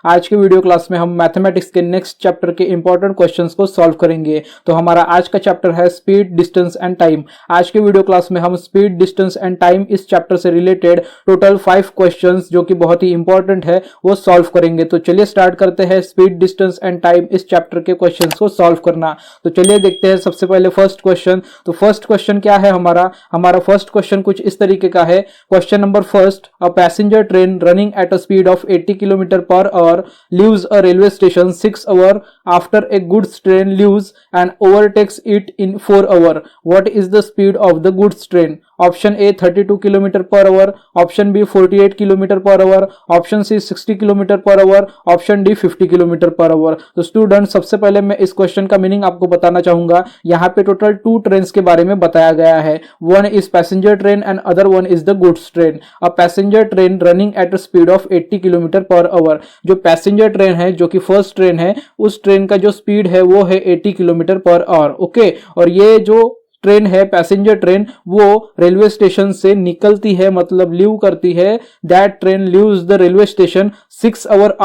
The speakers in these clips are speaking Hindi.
आज के वीडियो क्लास में हम मैथमेटिक्स के नेक्स्ट चैप्टर के इंपॉर्टेंट क्वेश्चंस को सॉल्व करेंगे। तो हमारा आज का चैप्टर है स्पीड, डिस्टेंस एंड टाइम। आज के वीडियो क्लास में हम स्पीड, डिस्टेंस एंड टाइम इस चैप्टर से रिलेटेड टोटल 5 क्वेश्चंस जो कि बहुत ही इंपॉर्टेंट है वो सॉल्व करेंगे। तो चलिए स्टार्ट करते हैं स्पीड, डिस्टेंस एंड टाइम इस चैप्टर के क्वेश्चंस को सॉल्व करना। तो चलिए देखते हैं सबसे पहले फर्स्ट क्वेश्चन। तो फर्स्ट क्वेश्चन क्या है हमारा फर्स्ट क्वेश्चन कुछ इस तरीके का है। Question number first, a passenger train running at a speed of 80 kilometre per our leaves a railway station 6 hours after a goods train leaves and overtakes it in 4 hours. What is the speed of the goods train? Option A 32 kilometre per hour, option B 48 kilometre per hour, option C 60 kilometre per hour, option D 50 kilometre per hour. तो स्टूडेंट सबसे पहले मैं इस क्वेश्चन का मीनिंग आपको बताना चाहूंगा। यहाँ पे टोटल 2 ट्रेन्स के बारे में बताया गया है। One is passenger train and other one is the goods train. A passenger train running at a speed of 80 kilometre per our. जो पैसेंजर ट्रेन है, जो कि फर्स्ट ट्रेन है, उस ट्रेन का जो स्पीड है वो है 80 किलोमीटर पर आवर। ओके, और ये जो ट्रेन है पैसेंजर ट्रेन वो रेलवे स्टेशन से निकलती है, मतलब लीव करती है। That train leaves the railway station 6 hour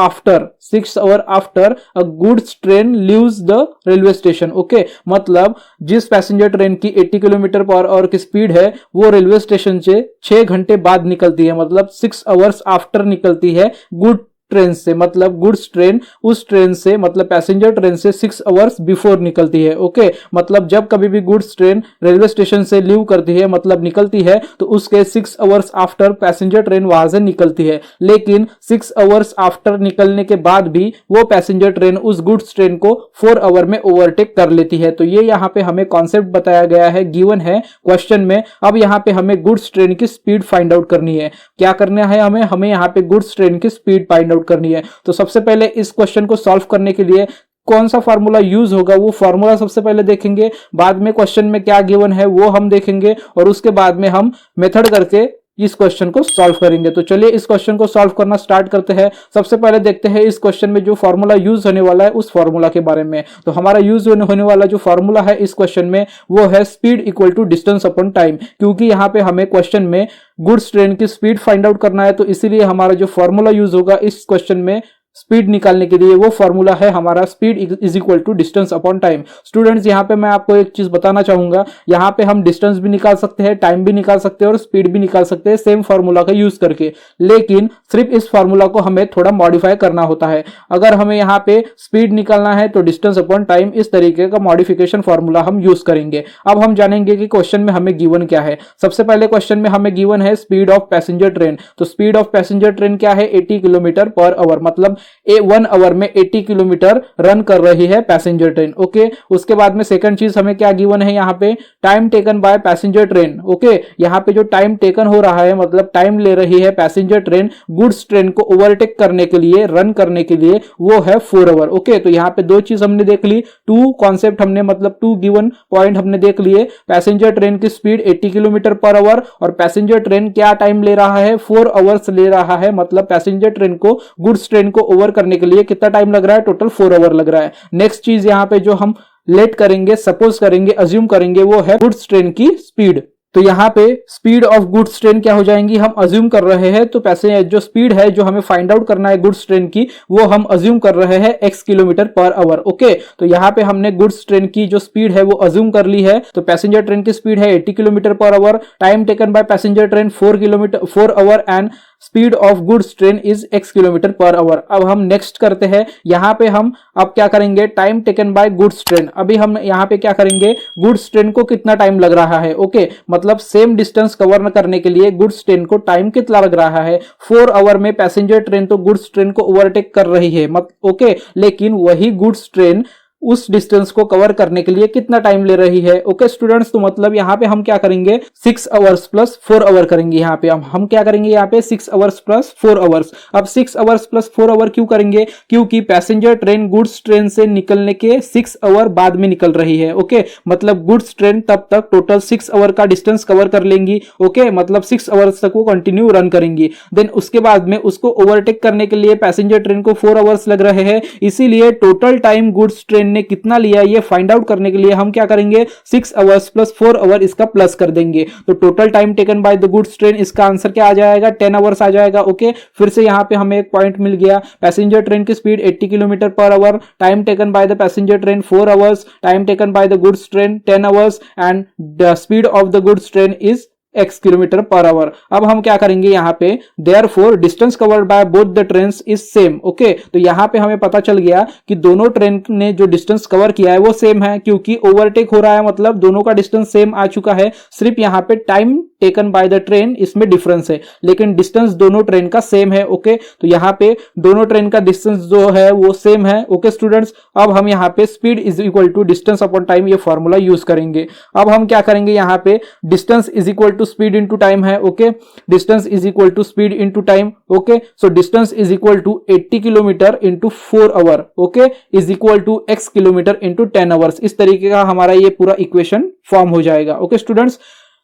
after a goods train leaves the railway station. Okay, मतलब जिस पैसेंजर ट्रेन की 80 किलोमीटर पर आवर की स्पीड है वो रेलवे स्टेशन से 6 घंटे बाद निकलती है, मतलब 6 आवर्स आफ्टर निकलती है गुड ट्रेन से, मतलब गुड्स ट्रेन उस ट्रेन से, मतलब पैसेंजर ट्रेन से 6 आवर्स बिफोर निकलती है। ओके, मतलब जब कभी भी गुड्स ट्रेन रेलवे स्टेशन से लीव करती है, मतलब निकलती है, तो उसके 6 आवर्स आफ्टर पैसेंजर ट्रेन वहां से निकलती है। लेकिन 6 आवर्स आफ्टर निकलने के बाद भी वो पैसेंजर ट्रेन उस गुड्स ट्रेन को 4 आवर में ओवरटेक कर लेती है। तो ये यहाँ पे हमें कॉन्सेप्ट बताया गया है, गिवन है क्वेश्चन में। अब यहाँ पे हमें गुड्स ट्रेन की स्पीड फाइंड आउट करनी है। क्या करना है हमें यहाँ पे गुड्स ट्रेन की स्पीड फाइंड आउट करनी है। तो सबसे पहले इस क्वेश्चन को सॉल्व करने के लिए कौन सा फार्मूला यूज होगा वो फार्मूला सबसे पहले देखेंगे, बाद में क्वेश्चन में क्या गिवन है वो हम देखेंगे, और उसके बाद में हम मेथड करके इस क्वेश्चन को सॉल्व करेंगे। तो चलिए इस क्वेश्चन को सॉल्व करना स्टार्ट करते हैं। सबसे पहले देखते हैं इस क्वेश्चन में जो फार्मूला यूज होने वाला है उस फार्मूला के बारे में। तो हमारा यूज होने वाला जो फार्मूला है इस क्वेश्चन में वो है speed equal to distance upon time. क्योंकि यहाँ पे हमें क्वेश्चन में गुड्स ट्रेन की स्पीड फाइंड आउट करना है, तो इसीलिए हमारा जो फार्मूला यूज होगा इस क्वेश्चन में स्पीड निकालने के लिए वो फॉर्मूला है हमारा speed is equal to distance upon time. Students यहाँ पे मैं आपको एक चीज बताना चाहूंगा, यहाँ पे हम डिस्टेंस भी निकाल सकते हैं, टाइम भी निकाल सकते हैं और स्पीड भी निकाल सकते हैं सेम फॉर्मूला का यूज करके। लेकिन सिर्फ इस फॉर्मूला को हमें थोड़ा मॉडिफाई करना होता है। अगर हमें यहाँ पे स्पीड निकालना है तो डिस्टेंस अपॉन टाइम इस तरीके का मॉडिफिकेशन फॉर्मूला हम यूज करेंगे। अब हम जानेंगे कि क्वेश्चन में हमें गिवन क्या है। सबसे पहले क्वेश्चन में हमें गिवन है स्पीड ऑफ पैसेंजर ट्रेन। तो स्पीड ऑफ पैसेंजर ट्रेन क्या है? 80 किलोमीटर पर आवर, मतलब 1 आवर में 80 किलोमीटर रन कर रही है पैसेंजर ट्रेन। ओके, उसके बाद में सेकंड चीज हमें क्या गिवन है यहाँ पे? Time taken by passenger train. Okay, यहाँ पे जो टाइम टेकन हो रहा है, मतलब टाइम ले रही है पैसेंजर ट्रेन गुड्स ट्रेन को ओवरटेक करने के लिए, रन करने के लिए, वो है 4 आवर। ओके, तो यहाँ पे 2 चीज हमने देख ली, 2 कॉन्सेप्ट हमने, मतलब 2 गिवन पॉइंट हमने देख लिए। पैसेंजर ट्रेन की स्पीड 80 किलोमीटर पर आवर और पैसेंजर ट्रेन क्या टाइम ले रहा है? 4 आवर्स ले रहा है, मतलब पैसेंजर ट्रेन को गुड्स ट्रेन को ओवर करने के लिए कितना टाइम लग रहा है? टोटल 4 आवर लग रहा है। नेक्स्ट चीज यहाँ पे जो हम लेट करेंगे, सपोज करेंगे, अज्यूम करेंगे, वो है गुड्स ट्रेन की स्पीड। तो यहाँ पे स्पीड ऑफ गुड्स ट्रेन क्या हो जाएंगी? हम अज्यूम कर रहे हैं, तो पैसे जो स्पीड है जो हमें फाइंड आउट करना है गुड्स ट्रेन की, वो हम अज्यूम कर रहे हैं x kilometre per our. Okay, तो यहाँ पे हमने गुड्स ट्रेन की जो स्पीड है वो अज्यूम कर ली है। तो पैसेंजर ट्रेन की स्पीड है 80 kilometre per our, time taken by passenger train 4 hour and speed of goods train is x kilometre per our. अब हम नेक्स्ट करते हैं, यहाँ पे हम अब क्या करेंगे? Time taken bye goods train. अभी हम यहाँ पे क्या करेंगे? गुड्स ट्रेन को कितना टाइम लग रहा है? ओके, मतलब सेम डिस्टेंस कवर करने के लिए गुड्स ट्रेन को टाइम कितना लग रहा है? 4 आवर में पैसेंजर ट्रेन तो गुड्स ट्रेन को ओवरटेक कर रही है, ओके, लेकिन वही गुड्स ट्रेन उस डिस्टेंस को कवर करने के लिए कितना टाइम ले रही है? ओके स्टूडेंट्स, तो मतलब यहाँ पे हम क्या करेंगे? 6 आवर्स प्लस 4 आवर करेंगे। यहाँ पे हम क्या करेंगे? यहाँ पे 6 आवर्स प्लस 4 आवर्स। अब 6 आवर्स प्लस 4 आवर क्यों करेंगे? क्योंकि पैसेंजर ट्रेन गुड्स ट्रेन से निकलने के 6 आवर बाद में निकल रही है। ओके, मतलब गुड्स ट्रेन तब तक टोटल 6 आवर का डिस्टेंस कवर कर लेंगी। ओके, मतलब 6 आवर्स तक वो कंटिन्यू रन करेंगी। देन उसके बाद में उसको ओवरटेक करने के लिए पैसेंजर ट्रेन को 4 आवर्स लग रहे हैं, इसीलिए टोटल टाइम गुड्स ट्रेन ने कितना लिया ये फाइंड आउट करने के लिए हम क्या करेंगे 6 आवर्स प्लस 4 आवर इसका प्लस कर देंगे, तो total time taken by the goods train इसका आंसर क्या आ जाएगा 10 आवर्स आ जाएगा। ओके, फिर से यहाँ पे हमें एक पॉइंट मिल गया, पैसेंजर ट्रेन की speed 80 kilometre per our, time taken by the passenger train 4 hours, time taken by the goods train 10 hours and the speed of the goods train is x kilometre per our. अब हम क्या करेंगे यहाँ पे therefore distance covered by both the trains is same. Okay, तो यहाँ पे हमें पता चल गया कि दोनों ट्रेन ने जो डिस्टेंस कवर किया है वो सेम है, क्योंकि ओवरटेक हो रहा है मतलब दोनों का डिस्टेंस सेम आ चुका है, सिर्फ यहाँ पे time taken by the train इसमें डिफरेंस है, लेकिन डिस्टेंस दोनों ट्रेन का सेम है। ओके, तो यहाँ पे दोनों ट्रेन का डिस्टेंस जो है वो सेम है। ओके स्टूडेंट्स, अब हम यहाँ पे speed is equal to distance upon time ये फॉर्मूला यूज करेंगे। अब हम क्या करेंगे यहाँ पे distance is equal to speed into time है। Okay, distance is equal to speed into time. Okay, so distance is equal to 80 kilometre into 4 hour. Okay, is equal to x kilometre into 10 hours. इस तरीके का हमारा ये पूरा इक्वेशन फॉर्म हो जाएगा। ओके स्टूडेंट्स,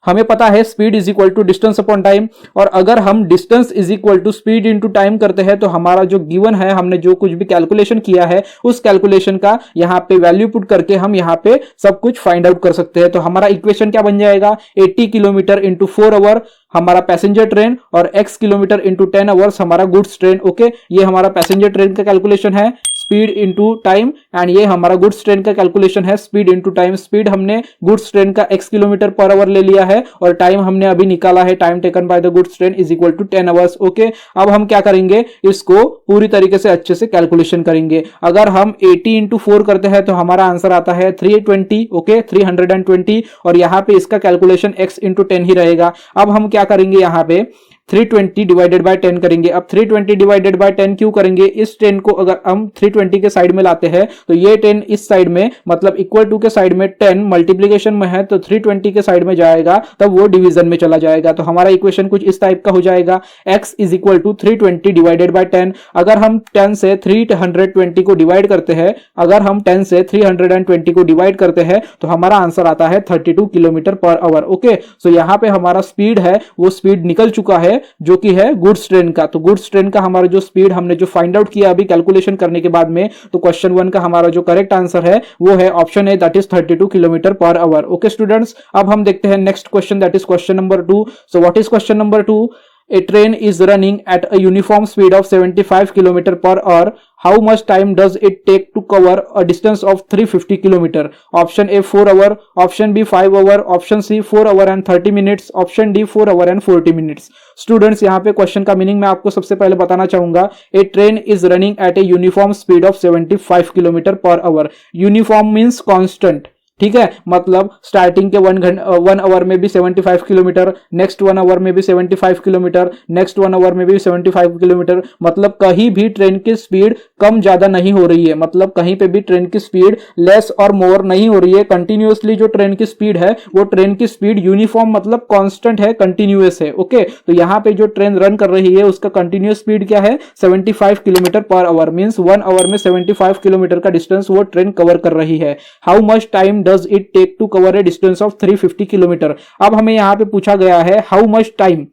हमें पता है speed is equal to distance upon time, और अगर हम distance is equal to speed into time करते हैं तो हमारा जो गिवन है, हमने जो कुछ भी कैलकुलेशन किया है उस कैलकुलेशन का यहाँ पे वैल्यू पुट करके हम यहाँ पे सब कुछ फाइंड आउट कर सकते हैं। तो हमारा इक्वेशन क्या बन जाएगा 80 किलोमीटर इंटू 4 आवर हमारा पैसेंजर ट्रेन और x किलोमीटर इंटू 10 आवर्स हमारा गुड्स ट्रेन। ओके, ये हमारा पैसेंजर ट्रेन का कैलकुलेशन है स्पीड इंटू टाइम, एंड ये हमारा गुड्स ट्रेन का कैलकुलेशन है स्पीड इंटू टाइम। स्पीड हमने गुड्स ट्रेन का x किलोमीटर पर आवर ले लिया है और टाइम हमने अभी निकाला है time taken by the goods train is equal to 10 hours. Okay, अब हम क्या करेंगे इसको पूरी तरीके से अच्छे से कैलकुलेशन करेंगे। अगर हम 80 इंटू 4 करते हैं तो हमारा आंसर आता है 320। ओके, 320, और यहाँ पे इसका कैलकुलेशन x इंटू 10 ही रहेगा। अब हम क्या करेंगे यहाँ पे 320 डिवाइडेड बाय 10 करेंगे। अब 320 डिवाइडेड बाय 10 क्यों करेंगे, इस 10 को अगर हम 320 के साइड में लाते हैं तो ये 10 इस साइड में मतलब इक्वल टू के साइड में 10 मल्टीप्लीकेशन में है तो 320 के साइड में जाएगा तब वो डिवीजन में चला जाएगा। तो हमारा इक्वेशन कुछ इस टाइप का हो जाएगा x is equal to 320 divided by 10। अगर हम 10 से 320 को डिवाइड करते हैं, अगर हम 10 से 320 को डिवाइड करते हैं तो हमारा आंसर आता है 32 किलोमीटर पर आवर। ओके, सो यहाँ पे हमारा स्पीड है वो स्पीड निकल चुका है जो कि है गुड्स ट्रेन का। तो गुड्स ट्रेन का हमारा जो स्पीड हमने जो फाइंड आउट किया अभी कैलकुलेशन करने के बाद में, तो क्वेश्चन 1 का हमारा जो करेक्ट आंसर है वो है option A, that is 32 kilometre per our. Okay students, अब हम देखते हैं next question, that is question number 2। So what is question number 2? A train is running at a uniform speed of 75 km per hour. How much time does it take to cover a distance of 350 km? Option A 4 hour, option B 5 hour, option C 4 hour and 30 minutes, option D 4 hour and 40 minutes. Students यहाँ पे क्वेश्चन का मीनिंग मैं आपको सबसे पहले बताना चाहूंगा। A train is running at a uniform speed of 75 kilometre per hour. Uniform means constant, ठीक है, मतलब स्टार्टिंग के 1 आवर में भी 75 किलोमीटर, नेक्स्ट 1 आवर में भी 75 किलोमीटर, नेक्स्ट 1 आवर में भी 75 किलोमीटर, मतलब कहीं भी ट्रेन की स्पीड कम ज्यादा नहीं हो रही है, मतलब कहीं पे भी ट्रेन की स्पीड लेस और मोर नहीं हो रही है। कंटिन्यूअसली जो ट्रेन की स्पीड है वो ट्रेन की स्पीड यूनिफॉर्म मतलब कांस्टेंट है, कंटिन्यूअस है। ओके, तो यहाँ पे जो ट्रेन रन कर रही है उसका कंटिन्यूअस स्पीड क्या है 75 kilometre per our, means 1 our में 75 किलोमीटर का डिस्टेंस वो ट्रेन कवर कर रही है। How much time does it take to cover a distance of 350 kilometre? अब हमें यहां पे पूछा गया है हाउ मच टाइम,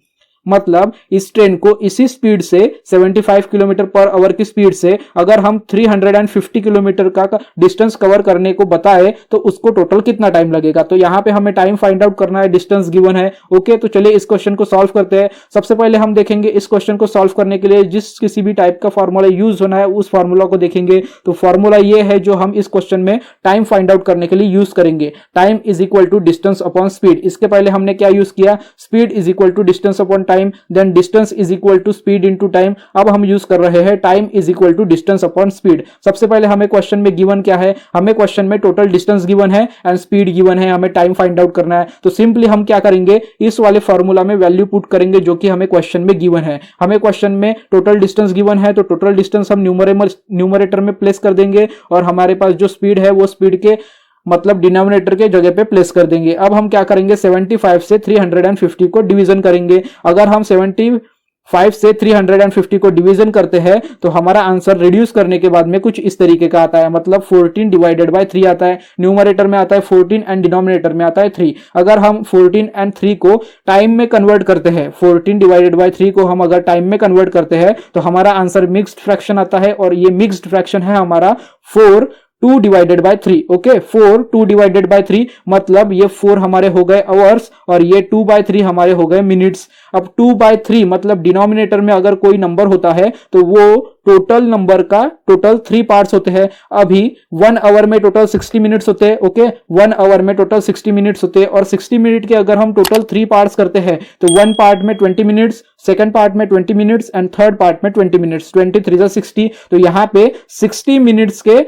मतलब इस ट्रेन को इसी स्पीड से 75 किलोमीटर पर आवर की स्पीड से अगर हम 350 किलोमीटर का डिस्टेंस कवर करने को बताए तो उसको टोटल कितना टाइम लगेगा। तो यहां पे हमें टाइम फाइंड आउट करना है, डिस्टेंस गिवन है। ओके, तो चलिए इस क्वेश्चन को सॉल्व करते हैं। सबसे पहले हम देखेंगे इस क्वेश्चन को सॉल्व करने के लिए जिस किसी भी टाइप का फॉर्मूला यूज होना है उस फॉर्मूला को देखेंगे। तो फॉर्मूला ये है जो हम इस क्वेश्चन में टाइम फाइंड आउट करने के लिए यूज करेंगे। Time is equal to distance upon speed. इसके पहले हमने क्या यूज किया, speed is equal to distance upon time, then distance is equal to speed into time. अब हम यूज कर रहे हैं time is equal to distance upon speed. सबसे पहले हमें क्वेश्चन में गिवन क्या है, हमें क्वेश्चन में टोटल डिस्टेंस गिवन है एंड स्पीड गिवन है, हमें टाइम फाइंड आउट करना है। तो सिंपली हम क्या करेंगे, इस वाले फॉर्मूला में वैल्यू पुट करेंगे जो कि हमें क्वेश्चन में गिवन है। हमें क्वेश्चन में टोटल डिस्टेंस गिवन है तो टोटल डिस्टेंस हम न्यूमरेटर में प्लेस कर देंगे और हमारे पास जो स्पीड है वो स्पीड के मतलब डिनोमिनेटर के जगह पे प्लेस कर देंगे। अब हम क्या करेंगे 75 से 350 को डिवीजन करेंगे। अगर हम 75 से 350 को डिवीजन करते हैं तो हमारा आंसर रिड्यूस करने के बाद में कुछ इस तरीके का आता है, मतलब 14 डिवाइडेड बाय 3 आता है। न्यूमरेटर में आता है 14 एंड डिनोमिनेटर में आता है 3। अगर हम 14 एंड 3 को टाइम में कन्वर्ट करते हैं, 14 डिवाइडेड बाय 3 को हम अगर टाइम में कन्वर्ट करते हैं तो हमारा आंसर मिक्स्ड फ्रैक्शन आता है और ये मिक्स्ड फ्रैक्शन है हमारा 4 2 divided by 3। Okay 4 2 divided by 3 मतलब ये 4 हमारे हो गए आवर्स और ये 2/3 हमारे हो गए मिनट्स। अब 2/3 मतलब डिनोमिनेटर में अगर कोई नंबर होता है तो वो टोटल नंबर का टोटल 3 पार्ट्स होते हैं। अभी 1 आवर में टोटल 60 मिनट्स होते हैं। ओके 1 आवर में टोटल 60 मिनट्स होते हैं और 60 मिनट के अगर हम टोटल 3 पार्ट्स करते हैं तो 1 पार्ट में 20 मिनट्स, सेकंड पार्ट में 20 मिनट्स एंड थर्ड पार्ट में 20 मिनट्स। 23 जा 60 तो यहाँ पे 60 मिनट्स के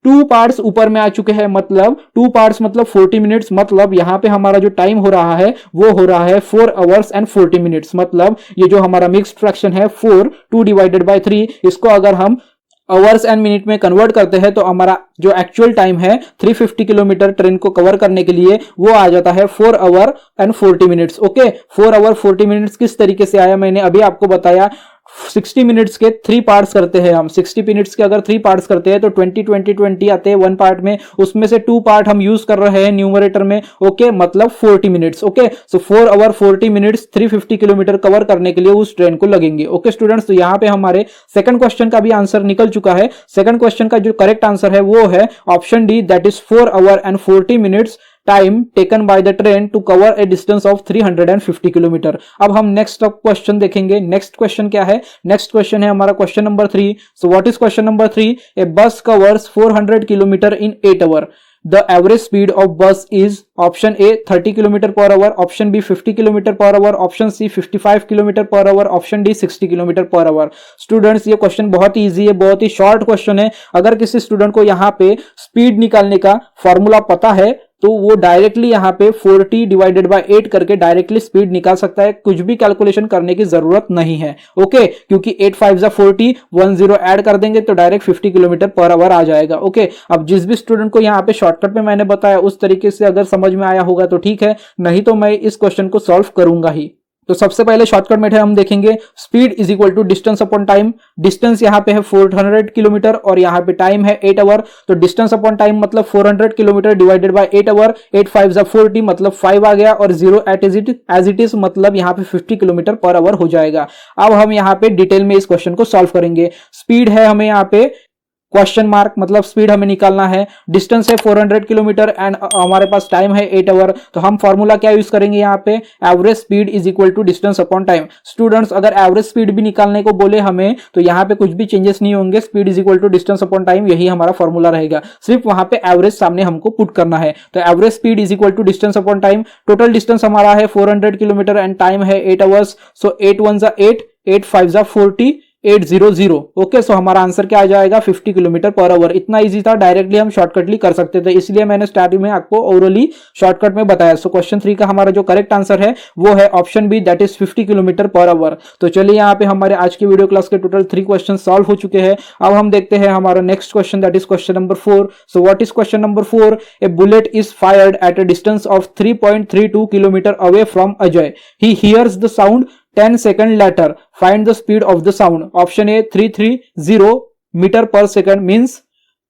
2 पार्ट्स ऊपर में आ चुके हैं, मतलब 2 पार्ट्स मतलब 40 मिनट्स। मतलब यहां पे हमारा जो टाइम हो रहा है वो हो रहा है 4 आवर्स एंड 40 मिनट्स। मतलब ये जो हमारा मिक्स्ड फ्रैक्शन है 4 2 डिवाइडेड बाय 3, इसको अगर हम आवर्स एंड मिनट में कन्वर्ट करते हैं तो हमारा जो एक्चुअल टाइम है 350 किलोमीटर ट्रेन को कवर करने के लिए वो आ जाता है 4 hour and 40 minutes. Okay 4 hour 40 minutes किस तरीके से आया मैंने अभी आपको बताया। 60 मिनट्स के 3 पार्ट्स करते हैं हम, 60 मिनट्स के अगर 3 पार्ट्स करते हैं तो 20 आते हैं 1 पार्ट में, उसमें से 2 पार्ट हम यूज कर रहे हैं न्यूमरेटर में। ओके मतलब 40 minutes. Okay so 4 hour 40 minutes 350 kilometre cover करने के लिए उस ट्रेन को लगेंगे। ओके स्टूडेंट्स, तो यहां पे हमारे सेकंड क्वेश्चन का भी आंसर निकल चुका है। सेकंड क्वेश्चन का जो करेक्ट आंसर है वो है option D, that is 4 hour and 40 minutes time taken by the train to cover a distance of 350 kilometre. अब हम नेक्स्ट क्वेश्चन देखेंगे। नेक्स्ट क्वेश्चन क्या है? नेक्स्ट क्वेश्चन है हमारा question number 3। So what is question number 3? A bus covers 400 kilometre in 8 hour. The average speed of bus is option A 30 km per hour, option B 50 km per hour, option C 55 km per hour, option D 60 km per hour। Students ये क्वेश्चन बहुत ही इजी है, बहुत ही शॉर्ट क्वेश्चन है। अगर किसी स्टूडेंट को यहाँ पे स्पीड निकालने का फॉर्मूला पता है तो वो डायरेक्टली यहाँ पे 40 डिवाइडेड बाय 8 करके डायरेक्टली स्पीड निकाल सकता है, कुछ भी कैलकुलेशन करने की जरूरत नहीं है। ओके क्योंकि 8 5 जा 40, 1 0 ऐड कर देंगे तो डायरेक्ट 50 किलोमीटर पर आवर आ जाएगा। ओके अब जिस भी स्टूडेंट को यहाँ पे शॉर्टकट में मैंने बताया उस तरीके से अगर समझ में आया होगा तो ठीक है, नहीं तो मैं इस क्वेश्चन को सॉल्व करूंगा ही। तो सबसे पहले शॉर्टकट मेथड हम देखेंगे, speed is equal to distance upon time. Distance यहाँ पे है 400 किलोमीटर और यहाँ पे टाइम है 8 आवर, तो डिस्टेंस अपॉन टाइम मतलब 400 किलोमीटर डिवाइडेड बाय 8 आवर। 8 5 जा 40 मतलब 5 आ गया और 0 एज इट इज मतलब यहाँ पे 50 किलोमीटर पर आवर हो जाएगा। अब हम यहाँ पे डिटेल में इस क्वेश्चन को सॉल्व करेंगे। स्पीड है हमें यहाँ पे क्वेश्चन मार्क, मतलब स्पीड हमें निकालना है। डिस्टेंस है 400 किलोमीटर एंड हमारे पास टाइम है 8 आवर, तो हम फॉर्मूला क्या यूज करेंगे यहाँ पे? Average speed is equal to distance upon time. Students अगर एवरेज स्पीड भी निकालने को बोले हमें तो यहाँ पे कुछ भी चेंजेस नहीं होंगे, speed is equal to distance upon time यही हमारा फॉर्मूला रहेगा, सिर्फ वहां पे एवरेज सामने हमको पुट करना है। तो average speed is equal to distance upon time. Total distance हमारा है 400 किलोमीटर एंड टाइम है 8 आवर्स, सो 8 1 जा 8, 8 5 जा 40, 800। ओके सो हमारा आंसर क्या आ जाएगा? 50 किलोमीटर पर आवर। इतना इजी था, डायरेक्टली हम शॉर्टकटली कर सकते थे, इसलिए मैंने स्टार्टिंग में आपको ओरली शॉर्टकट में बताया। सो क्वेश्चन 3 का हमारा जो करेक्ट आंसर है वो है option B, that is 50 kilometre per hour. तो चलिए यहाँ पे हमारे आज की वीडियो क्लास के टोटल 3 क्वेश्चन सॉल्व हो चुके हैं। अब हम देखते हैं हमारा next question, that is question number 4। So what is question number 4? A bullet is fired at a distance of 3.32 kilometre away from Ajay. He hears the sound 10 seconds later. Find the speed of the sound. Option A 330 meter per second means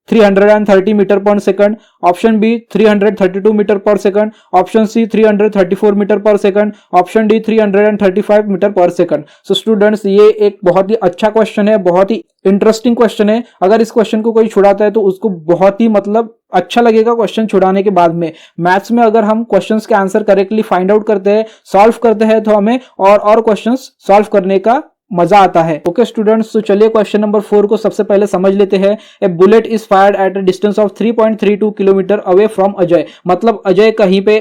330 meter per second. Option B 332 meter per second. Option C 334 meter per second. Option D 335 meter per second. So students ये एक बहुत ही अच्छा क्वेश्चन है, बहुत ही इंटरेस्टिंग क्वेश्चन है। अगर इस क्वेश्चन को कोई छुड़ाता है तो उसको बहुत ही मतलब अच्छा लगेगा क्वेश्चन छुड़ाने के बाद में। मैथ्स में अगर हम क्वेश्चंस के आंसर करेक्टली फाइंड आउट करते हैं, सॉल्व करते हैं तो हमें और क्वेश्चंस सॉल्व करने का मजा आता है। ओके स्टूडेंट्स, तो चलिए क्वेश्चन नंबर 4 को सबसे पहले समझ लेते हैं। A bullet is fired at a distance of 3.32 kilometre away from Ajay. मतलब अजय कहीं पे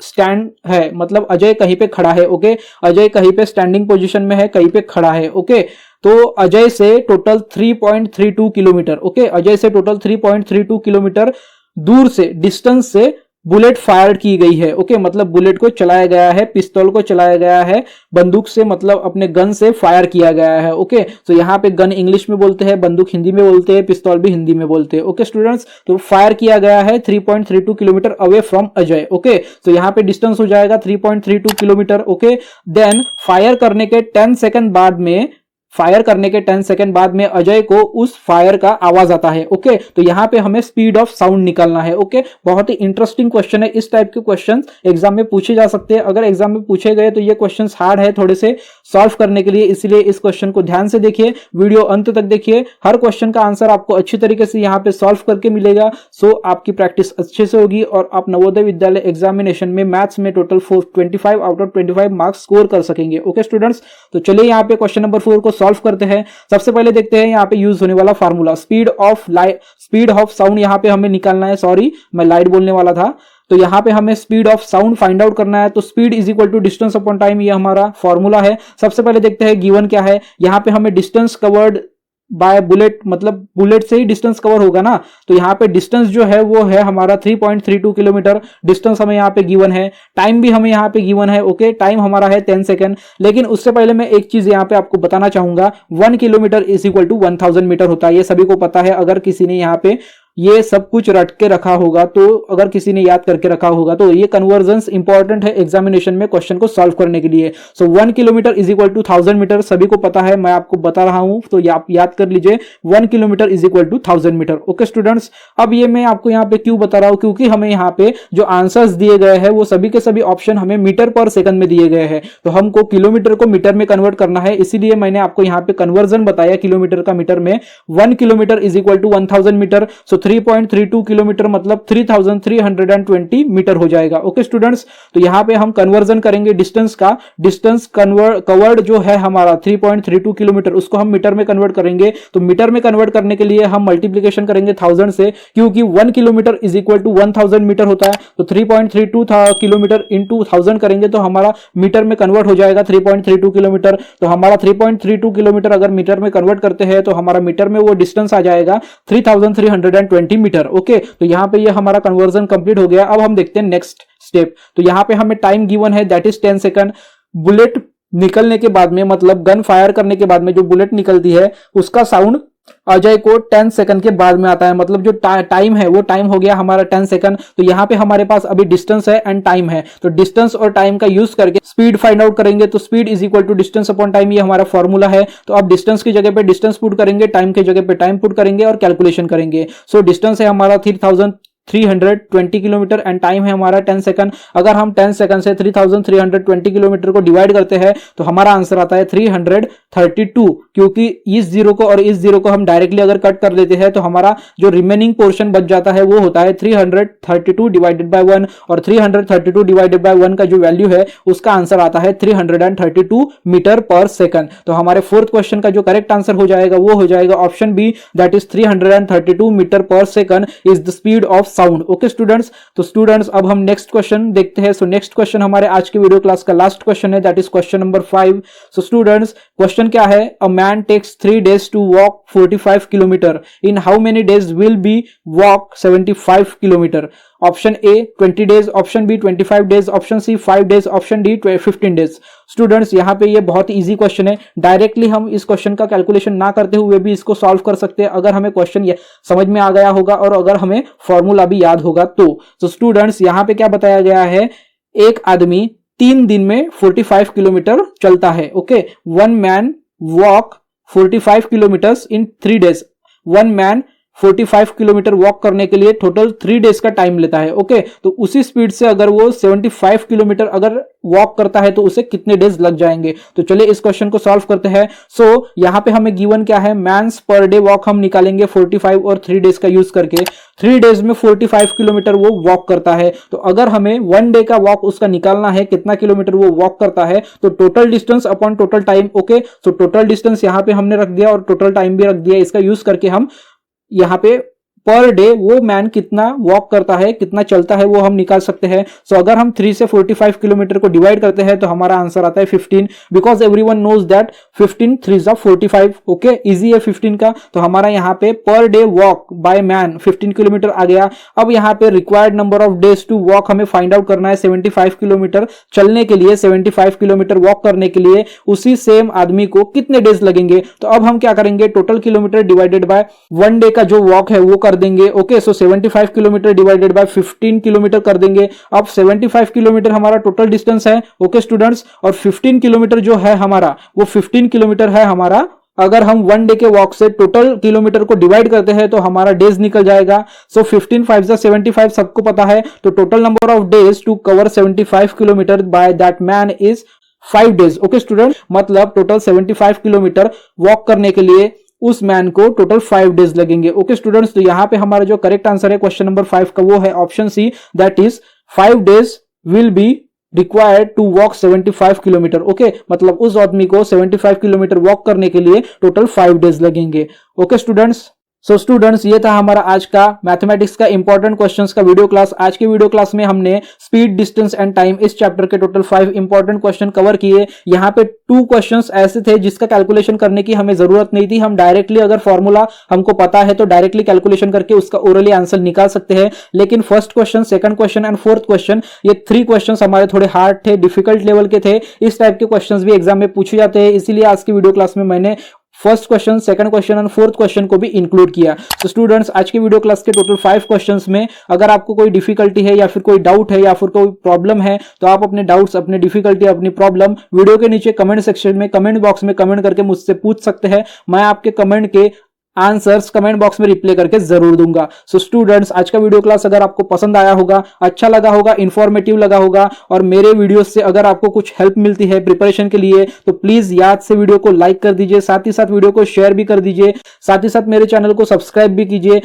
स्टैंड है, मतलब अजय कहीं पे खड़ा है। ओके अजय कहीं पे स्टैंडिंग पोजीशन में है, कहीं पे खड़ा है। ओके तो अजय से टोटल 3.32 किलोमीटर, ओके अजय से टोटल 3.32 किलोमीटर दूर से डिस्टेंस से बुलेट फायर की गई है। ओके मतलब बुलेट को चलाया गया है, पिस्तौल को चलाया गया है, बंदूक से मतलब अपने गन से फायर किया गया है। ओके तो यहाँ पे गन इंग्लिश में बोलते हैं, बंदूक हिंदी में बोलते हैं, पिस्तौल भी हिंदी में बोलते हैं। ओके स्टूडेंट्स, तो फायर किया गया है 3.32 kilometre away from Ajay. Okay तो यहाँ पे डिस्टेंस हो जाएगा 3.32 किलोमीटर। ओके देन फायर करने के 10 सेकंड बाद में फायर करने के 10 सेकंड बाद में अजय को उस फायर का आवाज आता है। ओके, तो यहां पे हमें स्पीड ऑफ साउंड निकालना है। ओके, बहुत ही इंटरेस्टिंग क्वेश्चन है। इस टाइप के क्वेश्चन एग्जाम में पूछे जा सकते हैं। अगर एग्जाम में पूछे गए तो ये क्वेश्चन हार्ड है थोड़े से सॉल्व करने के लिए, इसलिए इस क्वेश्चन को ध्यान से देखिए, वीडियो अंत तक देखिए। हर क्वेश्चन का आंसर आपको अच्छी तरीके से यहाँ पे सॉल्व करके मिलेगा। सो आपकी प्रैक्टिस अच्छे से होगी और आप नवोदय विद्यालय एग्जामिनेशन में मैथ्स में total 25 out of 25 marks score कर सकेंगे। ओके स्टूडेंट्स, तो चलिए यहाँ पे क्वेश्चन नंबर 4 को सॉल्व करते हैं। सबसे पहले देखते हैं यहाँ पे यूज होने वाला फार्मूला, स्पीड ऑफ साउंड यहाँ पे हमें निकालना है। सॉरी, मैं लाइट बोलने वाला था। तो यहाँ पे हमें speed of sound find out करना है। तो speed is equal to distance upon time, ये हमारा फॉर्मूला है। सबसे पहले देखते हैं गिवन क्या है। यहाँ पे हमें डिस्टेंस कवर्ड बाय बुलेट, मतलब बुलेट से ही डिस्टेंस कवर होगा ना, तो यहाँ पे डिस्टेंस जो है वो है हमारा 3.32 किलोमीटर। डिस्टेंस हमें यहाँ पे गिवन है, टाइम भी हमें यहाँ पे गिवन है। ओके, टाइम हमारा है 10 सेकंड। लेकिन उससे पहले मैं एक चीज यहाँ पे आपको बताना चाहूंगा, 1 kilometre is equal to 1000 metre होता है। ये सभी को पता है। अगर किसी ने यहाँ पे ये सब कुछ रट के रखा होगा, तो अगर किसी ने याद करके रखा होगा, तो ये कन्वर्जन्स इंपॉर्टेंट है एग्जामिनेशन में क्वेश्चन को सॉल्व करने के लिए। सो 1 kilometre is equal to 1000 metre, सभी को पता है, मैं आपको बता रहा हूं तो आप याद कर लीजिए। 1 kilometre is equal to 1000 metre. Okay students, अब ये मैं आपको यहाँ पे क्यों बता रहा हूं, क्योंकि हमें यहाँ पे जो आंसर्स दिए गए हैं वो सभी के सभी ऑप्शन हमें मीटर पर सेकंड में दिए गए हैं। तो हमको किलोमीटर को मीटर में कन्वर्ट करना है, इसीलिए मैंने आपको यहाँ पे कन्वर्जन बताया किलोमीटर का मीटर में। 1 kilometre is equal to 1000 metre. So 3.32 kilometre मतलब 3320 मीटर हो जाएगा। ओके स्टूडेंट्स, तो यहां पे हम कन्वर्जन करेंगे डिस्टेंस का। डिस्टेंस कवर्ड जो है हमारा 3.32 किलोमीटर, उसको हम मीटर में कन्वर्ट करेंगे। तो मीटर में कन्वर्ट करने के लिए हम मल्टीप्लीकेशन करेंगे 1000 से, क्योंकि 1 kilometre is equal to 1000 metre होता है। तो 3.32 किलोमीटर इंटू 1000 करेंगे तो हमारा मीटर में कन्वर्ट हो जाएगा 3.32 किलोमीटर। तो हमारा 3.32 किलोमीटर अगर मीटर में कन्वर्ट करते हैं तो हमारा मीटर में वो डिस्टेंस आ जाएगा 3320 मीटर। ओके, तो यहां पे ये हमारा कन्वर्जन कंप्लीट हो गया। अब हम देखते हैं नेक्स्ट स्टेप। तो यहां पे हमें टाइम गिवन है, दैट इज 10 सेकंड। बुलेट निकलने के बाद में, मतलब गन फायर करने के बाद में जो बुलेट निकलती है उसका साउंड अजय को 10 सेकंड के बाद में आता है। मतलब जो टाइम है वो टाइम हो गया हमारा 10 सेकंड। तो यहां पे हमारे पास अभी डिस्टेंस है एंड टाइम है, तो डिस्टेंस और टाइम का यूज करके स्पीड फाइंड आउट करेंगे। तो speed is equal to distance upon time, ये हमारा फॉर्मूला है। तो अब डिस्टेंस की जगह पे डिस्टेंस पुट करेंगे, टाइम की जगह पे टाइम पुट करेंगे और कैलकुलेशन करेंगे। सो डिस्टेंस है हमारा 3320 किलोमीटर एंड टाइम है हमारा 10 सेकंड। अगर हम 10 सेकंड से 3320 किलोमीटर को डिवाइड करते हैं तो हमारा आंसर आता है 332, क्योंकि इस जीरो को और इस जीरो को हम डायरेक्टली अगर कट कर देते हैं तो हमारा जो रिमेनिंग पोर्शन बच जाता है वो होता है 332 डिवाइडेड बाय 1, और 332 डिवाइडेड बाय 1 का जो वैल्यू है उसका आंसर आता है 332 मीटर पर सेकंड। तो हमारे फोर्थ क्वेश्चन का जो करेक्ट आंसर हो जाएगा वो हो जाएगा option B, that is 332 metre per second is the speed of sound. Okay students, तो स्टूडेंट्स अब हम नेक्स्ट क्वेश्चन देखते हैं। सो नेक्स्ट क्वेश्चन हमारे आज के वीडियो क्लास का लास्ट क्वेश्चन है, that is question number 5। So students, question क्या है, a man takes 3 days to walk 45 kilometre, in how many days will be walk 75 kilometre? Option A 20 days, option B 25 days, option C 5 days, option D 15 days. Students यहाँ पे ये बहुत इजी क्वेश्चन है, डायरेक्टली हम इस क्वेश्चन का कैलकुलेशन ना करते हुए भी इसको सॉल्व कर सकते हैं अगर हमें क्वेश्चन समझ में आ गया होगा और अगर हमें फॉर्मूला भी याद होगा तो स्टूडेंट्स यहाँ पे क्या बताया गया है, एक आदमी 3 दिन में 45 किलोमीटर चलता है। Okay, one man walk 45 kilometres इन 3 days। One man 45 kilometre walk करने के लिए टोटल 3 डेज का टाइम लेता है। ओके, तो उसी स्पीड से अगर वो 75 किलोमीटर अगर वॉक करता है तो उसे कितने डेज लग जाएंगे? तो चलिए इस क्वेश्चन को सॉल्व करते हैं। सो यहां पे हमें गिवन क्या है, मैन्स पर डे वॉक हम निकालेंगे 45 और 3 डेज का यूज करके। 3 डेज में 45 किलोमीटर वो वॉक करता है, तो अगर हमें 1 डे का वॉक उसका निकालना है कितना किलोमीटर वो वॉक करता है, तो total distance upon total time. Okay, so total distance यहां पे हमने रख दिया और टोटल टाइम भी रख दिया, इसका यूज करके हम यहाँ पे पर डे वो मैन कितना वॉक करता है, कितना चलता है वो हम निकाल सकते हैं। सो अगर हम 3 से 45 किलोमीटर को डिवाइड करते हैं तो हमारा आंसर आता है 15, बिकॉज एवरीवन नोज दैट 15 3 जा 45। ओके, इजी है 15 का। तो हमारा यहाँ पे per day walk by man 15 kilometre आ गया। अब यहाँ पे required number of days to walk हमें फाइंड आउट करना है 75 किलोमीटर चलने के लिए, 75 किलोमीटर वॉक करने के लिए उसी सेम आदमी को कितने डेज लगेंगे? तो अब हम क्या करेंगे, total kilometre divided by 1 day का जो वॉक है वो कर देंगे। Okay, so 75 kilometre divided by 15 kilometre कर देंगे। अब 75 किलोमीटर हमारा टोटल डिस्टेंस है। ओके स्टूडेंट्स, और 15 किलोमीटर जो है हमारा वो 15 किलोमीटर है हमारा अगर हम 1 डे के वॉक से टोटल किलोमीटर को डिवाइड करते हैं तो हमारा डेज निकल जाएगा। सो 15 5 75 सबको पता है, तो total number of days to cover 75 kilometre by that man is 5 days. Okay student, मतलब टोटल 75 किलोमीटर वॉक करने के लिए उस मैन को टोटल 5 डेज लगेंगे। ओके स्टूडेंट्स, तो यहां पे हमारा जो करेक्ट आंसर है क्वेश्चन नंबर 5 का वो है option C, that is 5 days will be required to walk 75 kilometre. Okay, मतलब उस आदमी को 75 किलोमीटर वॉक करने के लिए टोटल 5 डेज लगेंगे। ओके स्टूडेंट्स, सो स्टूडेंट्स ये था हमारा आज का मैथमेटिक्स का इंपॉर्टेंट क्वेश्चंस का वीडियो क्लास। आज के वीडियो क्लास में हमने स्पीड, डिस्टेंस एंड टाइम इस चैप्टर के टोटल 5 इंपॉर्टेंट क्वेश्चन कवर किए। यहाँ पे 2 क्वेश्चंस ऐसे थे जिसका कैलकुलेशन करने की हमें जरूरत नहीं थी, हम डायरेक्टली अगर फॉर्मूला हमको पता है तो डायरेक्टली कैलकुलेशन करके उसका ओरली आंसर निकाल सकते हैं। लेकिन first question, second question and fourth question, ये 3 क्वेश्चन हमारे थोड़े हार्ड थे, डिफिकल्ट लेवल के थे। इस टाइप के क्वेश्चन भी एग्जाम में पूछे जाते हैं, इसीलिए आज की वीडियो क्लास में मैंने first question, second question and fourth question को भी इंक्लूड किया। तो स्टूडेंट्स आज के वीडियो क्लास के टोटल 5 क्वेश्चंस में अगर आपको कोई डिफिकल्टी है या फिर कोई डाउट है या फिर कोई प्रॉब्लम है तो आप अपने डाउट्स, अपने डिफिकल्टी, अपनी प्रॉब्लम वीडियो के नीचे कमेंट सेक्शन में, कमेंट बॉक्स में कमेंट करके मुझसे पूछ सकते हैं। मैं आपके कमेंट के आंसर्स कमेंट बॉक्स में रिप्लाई करके जरूर दूंगा। सो स्टूडेंट्स आज का वीडियो क्लास अगर आपको पसंद आया होगा, अच्छा लगा होगा, इंफॉर्मेटिव लगा होगा और मेरे वीडियोस से अगर आपको कुछ हेल्प मिलती है प्रिपरेशन के लिए तो प्लीज याद से वीडियो को लाइक कर दीजिए, साथ ही साथ वीडियो को शेयर भी कर दीजिए, साथ ही साथ मेरे चैनल को सब्सक्राइब भी कीजिए।